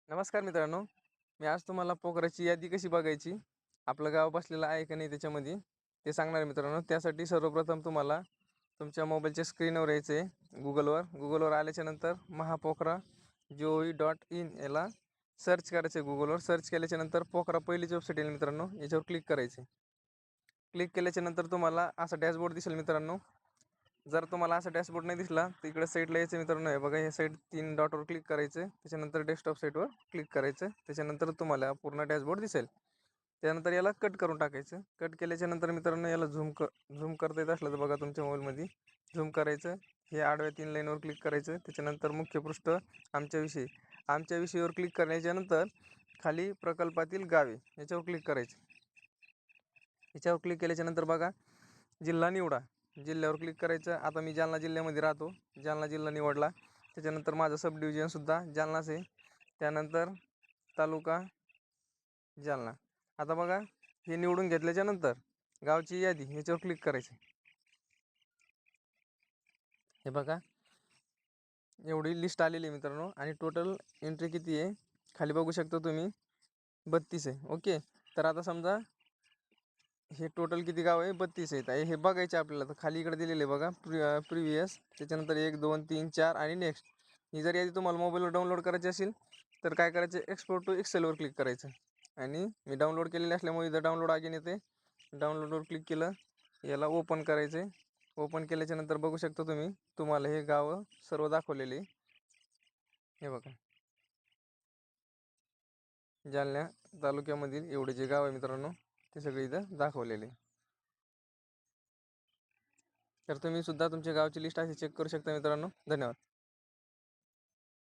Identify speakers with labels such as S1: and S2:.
S1: नमस्कार मित्रांनो, मी आज तुम्हाला पोखराची यादी कशी बघायची, आपलं गाव बसलेलं आहे का नाही त्याच्यामध्ये ते सांगणार आहे मित्रांनो. त्यासाठी सर्वप्रथम तुम्हाला तुमच्या मोबाईलच्या स्क्रीनवर यायचं आहे. गुगलवर आल्याच्यानंतर महापोखरा GOV.in याला सर्च करायचं आहे. गुगलवर सर्च केल्याच्यानंतर पोखरा पहिलीच वेबसाईट येईल मित्रांनो, याच्यावर क्लिक करायचे. क्लिक केल्याच्यानंतर तुम्हाला असा डॅशबोर्ड दिसेल मित्रांनो. जर तुम्हाला असा डॅशबोर्ड नाही दिसला तर इकडे साईडला यायचं मित्रांनो. हे बघा, हे साईड 3 डॉटवर क्लिक करायचं, त्याच्यानंतर डेस्कटॉप साईटवर क्लिक करायचं, त्याच्यानंतर तुम्हाला पूर्ण डॅशबोर्ड दिसेल. त्यानंतर याला कट करून टाकायचं. कट केल्याच्यानंतर मित्रांनो याला झूम करता येत असलं तर बघा तुमच्या मोबाईलमध्ये झूम करायचं. हे आडव्या 3 लाईनवर क्लिक करायचं, त्याच्यानंतर मुख्य पृष्ठ आमच्या विषयावर क्लिक करण्याच्यानंतर खाली प्रकल्पातील गावे याच्यावर क्लिक करायचं. याच्यावर क्लिक केल्याच्यानंतर बघा जिल्हा निवडा, जिल्ह्यावर क्लिक करायचं. आता मी जालना जिल्ह्यामध्ये राहतो, जालना जिल्हा निवडला. त्याच्यानंतर माझं सब डिव्हिजनसुद्धा जालनाच आहे. त्यानंतर तालुका जालना. आता बघा हे निवडून घेतल्याच्यानंतर गावची यादी याच्यावर क्लिक करायचं. हे बघा एवढी लिस्ट आलेली आहे मित्रांनो, आणि टोटल एंट्री किती आहे खाली बघू शकता तुम्ही, 32 आहे. ओके, तर आता समजा हे टोटल किती गाव आहे, 32 आहेत. हे बघायचे आपल्याला. तर खाली इकडे दिलेले आहे बघा, प्रिव्हियस, त्याच्यानंतर 1 2 3 4 आणि नेक्स्ट. ही जर यादी तुम्हाला मोबाईलवर डाउनलोड करायची असेल तर काय करायचं, एक्सपोर्ट टू एक्सेलवर क्लिक करायचं. आणि मी डाउनलोड केलेले असल्यामुळे इथं डाउनलोड आगीन येते. डाउनलोडवर क्लिक केलं, याला ओपन करायचं आहे. ओपन केल्याच्यानंतर बघू शकता तुम्ही, तुम्हाला हे गावं सर्व दाखवलेले. हे बघा, जालना तालुक्यामधील एवढे जे गाव आहे मित्रांनो ते सगळे इथं दाखवलेले. तर तुम्ही सुद्धा तुमच्या गावची लिस्ट अशी चेक करू शकता मित्रांनो. धन्यवाद.